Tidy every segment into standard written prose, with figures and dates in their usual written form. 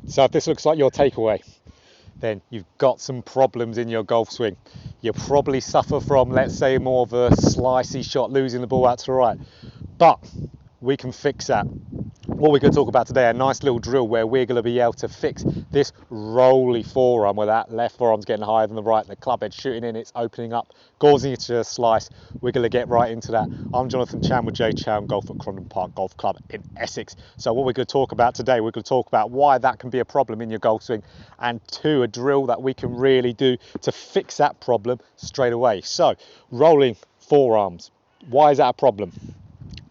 So if this looks like your takeaway, then you've got some problems in your golf swing. You probably suffer from, let's say, more of a slicey shot, losing the ball out to the right. But we can fix that. What we're going to talk about today, a nice little drill where we're going to be able to fix this rolly forearm, where that left forearm's getting higher than the right, the club head shooting in, it's opening up, causing it to slice. We're going to get right into that. I'm Jonathan Chan with JChownGolf at Crondon Park Golf Club in Essex. So what we're going to talk about today, we're going to talk about why that can be a problem in your golf swing, and two, a drill that we can really do to fix that problem straight away. So rolling forearms, why is that a problem?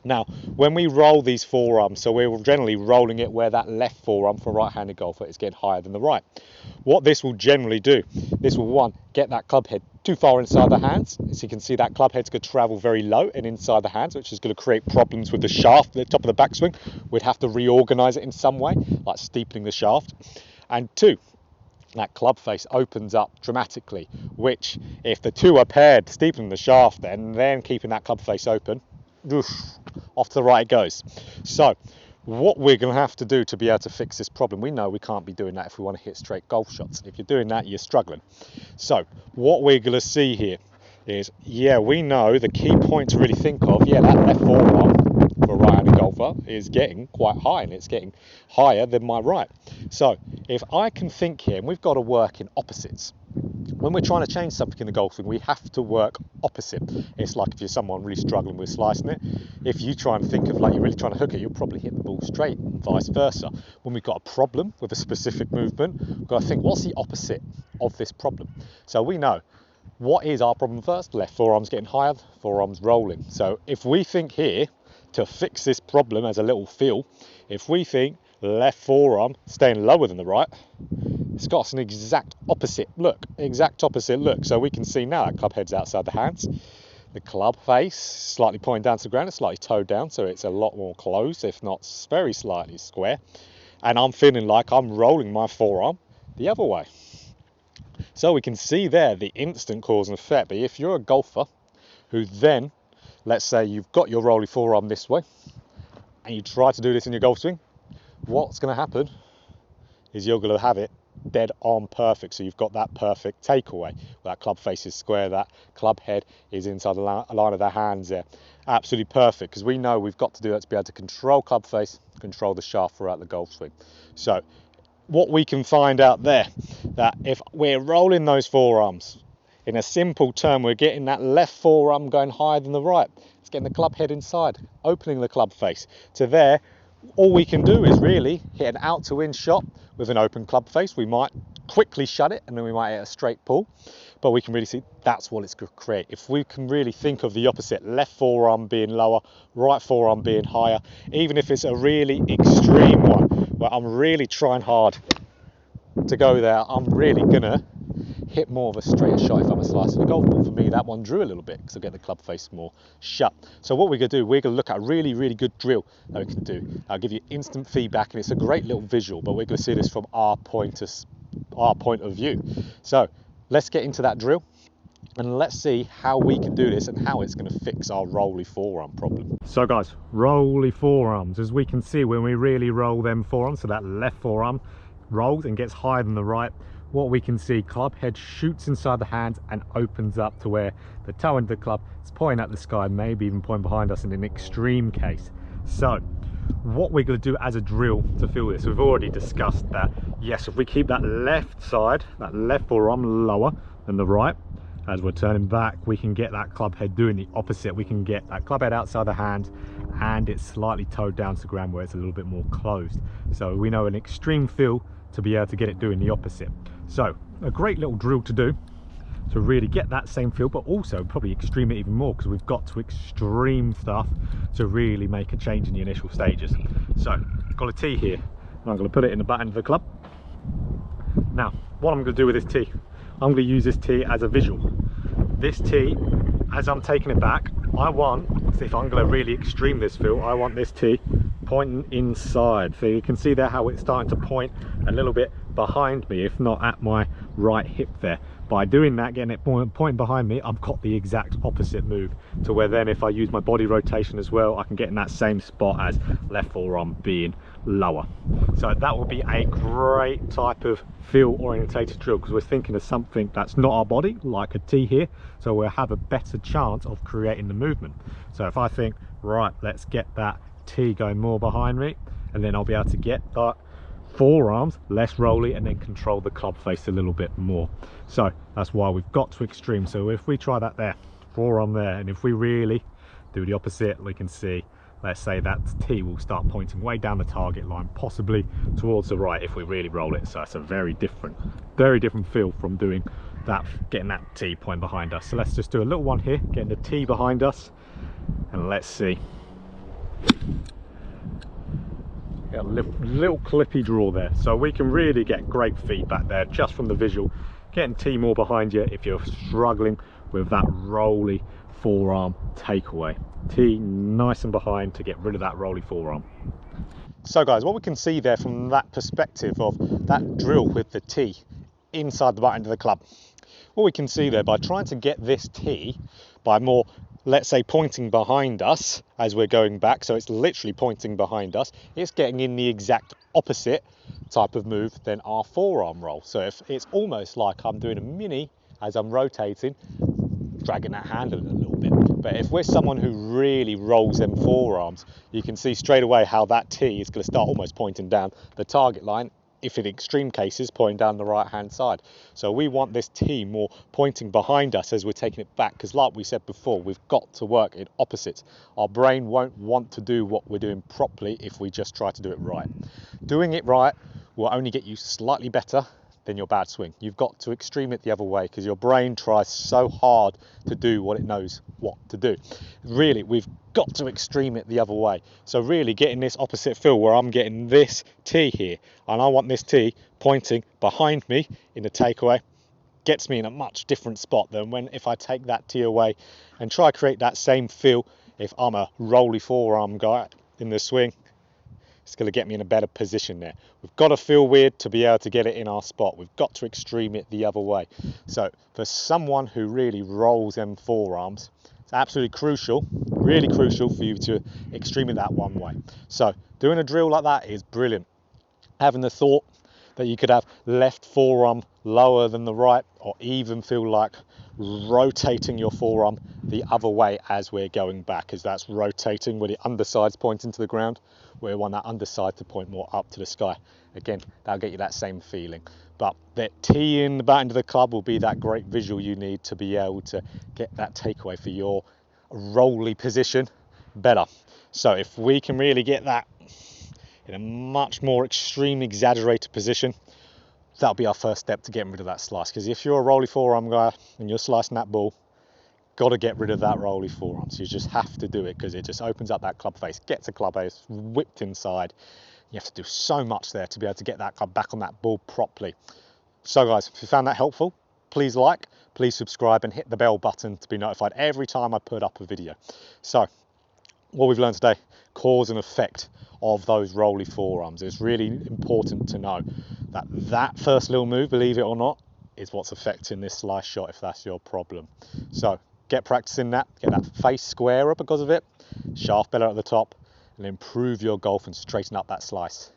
Now, when we roll these forearms, so we're generally rolling it where that left forearm for a right-handed golfer is getting higher than the right. What this will generally do, this will, one, get that club head too far inside the hands. So you can see that club head's going to travel very low and inside the hands, which is going to create problems with the shaft, the top of the backswing. We'd have to reorganize it in some way, like steepening the shaft. And two, that club face opens up dramatically, which if the two are paired, steepening the shaft then keeping that club face open, off to the right it goes. So what we're going to have to do to be able to fix this problem, we know we can't be doing that if we want to hit straight golf shots. If you're doing that, you're struggling. So what we're going to see here is, we know the key point to really think of, that left forearm for a right-handed golfer is getting quite high, and it's getting higher than my right. So if I can think here, and we've got to work in opposites. When we're trying to change something in the golf swing, we have to work opposite. It's like if you're someone really struggling with slicing it, if you try and think of like you're really trying to hook it, you'll probably hit the ball straight, and vice versa. When we've got a problem with a specific movement, we've got to think, what's the opposite of this problem? So we know, what is our problem first? Left forearm's getting higher, forearm's rolling. So if we think here, to fix this problem as a little feel, if we think left forearm staying lower than the right, it's got an exact opposite look. So we can see now that club head's outside the hands. The club face slightly pointing down to the ground, it's slightly toed down, so it's a lot more closed, if not very slightly square. And I'm feeling like I'm rolling my forearm the other way. So we can see there the instant cause and effect. But if you're a golfer who then, let's say you've got your rolling forearm this way, and you try to do this in your golf swing, what's going to happen is you're going to have it dead on perfect. So you've got that perfect takeaway. That club face is square, that club head is inside the line of the hands there. Absolutely perfect, because we know we've got to do that to be able to control club face, control the shaft throughout the golf swing. So what we can find out there, that if we're rolling those forearms, in a simple term, we're getting that left forearm going higher than the right. It's getting the club head inside, opening the club face. To there, all we can do is really hit an out to in shot with an open club face. We might quickly shut it and then we might hit a straight pull, but we can really see that's what it's going to create. If we can really think of the opposite, left forearm being lower, right forearm being higher, even if it's a really extreme one where I'm really trying hard to go there, I'm really gonna hit more of a straighter shot if I'm a slicer of the golf ball. For me, that one drew a little bit because I get the club face more shut. So what we're going to do, we're going to look at a really, really good drill that we can do. I'll give you instant feedback, and it's a great little visual, but we're going to see this from our point of view. So let's get into that drill, and let's see how we can do this and how it's going to fix our rolly forearm problem. So guys, rolly forearms, as we can see when we really roll them forearms, so that left forearm rolls and gets higher than the right, what we can see, club head shoots inside the hands and opens up to where the toe end of the club is pointing at the sky, maybe even pointing behind us in an extreme case. So what we're going to do as a drill to feel this, we've already discussed that, yes, if we keep that left side, that left forearm lower than the right, as we're turning back, we can get that club head doing the opposite. We can get that club head outside the hand and it's slightly toed down to the ground where it's a little bit more closed. So we know an extreme feel to be able to get it doing the opposite. So a great little drill to do to really get that same feel, but also probably extreme it even more, because we've got to extreme stuff to really make a change in the initial stages. So I've got a tee here and I'm going to put it in the back end of the club. Now what I'm going to do with this tee, I'm going to use this tee as a visual. This tee, as I'm taking it back, I want, if I'm going to really extreme this feel, I want this tee pointing inside. So you can see there how it's starting to point a little bit behind me, if not at my right hip there. By doing that, getting it pointing behind me, I've got the exact opposite move, to where then if I use my body rotation as well, I can get in that same spot as left forearm being lower. So that will be a great type of field orientated drill, because we're thinking of something that's not our body, like a tee here, so we'll have a better chance of creating the movement. So if I think, right, let's get that tee going more behind me, and then I'll be able to get that forearms less rolly and then control the club face a little bit more. So that's why we've got to extreme. So if we try that there, forearm there, and if we really do the opposite, we can see, let's say that tee will start pointing way down the target line, possibly towards the right if we really roll it. So it's a very different feel from doing that, getting that tee point behind us. So let's just do a little one here, getting the tee behind us, and let's see. A little clippy draw there, so we can really get great feedback there just from the visual. Getting tee more behind you if you're struggling with that rolly forearm takeaway. Tee nice and behind to get rid of that rolly forearm. So guys, what we can see there from that perspective of that drill with the tee inside the butt end of the club, what we can see there, by trying to get this tee by more, let's say, pointing behind us as we're going back, so it's literally pointing behind us, it's getting in the exact opposite type of move than our forearm roll. So if it's almost like I'm doing a mini as I'm rotating, dragging that handle a little bit. But if we're someone who really rolls them forearms, you can see straight away how that tee is going to start almost pointing down the target line, if in extreme cases pointing down the right hand side. So we want this tee more pointing behind us as we're taking it back, because like we said before, we've got to work in opposites. Our brain won't want to do what we're doing properly if we just try to do it right. Doing it right will only get you slightly better than your bad swing. You've got to extreme it the other way, because your brain tries so hard to do what it knows what to do. Really, we've got to extreme it the other way. So really getting this opposite feel where I'm getting this tee here, and I want this tee pointing behind me in the takeaway, gets me in a much different spot than when if I take that tee away and try to create that same feel if I'm a rolly forearm guy in the swing. It's going to get me in a better position there. We've got to feel weird to be able to get it in our spot. We've got to extreme it the other way. So for someone who really rolls them forearms, it's absolutely crucial, really crucial for you to extreme it that one way. So doing a drill like that is brilliant. Having the thought that you could have left forearm lower than the right, or even feel like rotating your forearm the other way as we're going back, as that's rotating where the underside's pointing to the ground. We want that underside to point more up to the sky. Again, that'll get you that same feeling. But that tee in the back end of the club will be that great visual you need to be able to get that takeaway for your rolly position better. So if we can really get that in a much more extreme, exaggerated position, that'll be our first step to getting rid of that slice. Because if you're a rolly forearm guy and you're slicing that ball, got to get rid of that rolly forearm. So you just have to do it, because it just opens up that club face, gets a club face whipped inside. You have to do so much there to be able to get that club back on that ball properly. So guys, if you found that helpful, please like, please subscribe and hit the bell button to be notified every time I put up a video. So what we've learned today, cause and effect of those rolly forearms. It's really important to know that that first little move, believe it or not, is what's affecting this slice shot if that's your problem. So get practicing that, get that face squarer because of it, shaft better at the top, and improve your golf and straighten up that slice.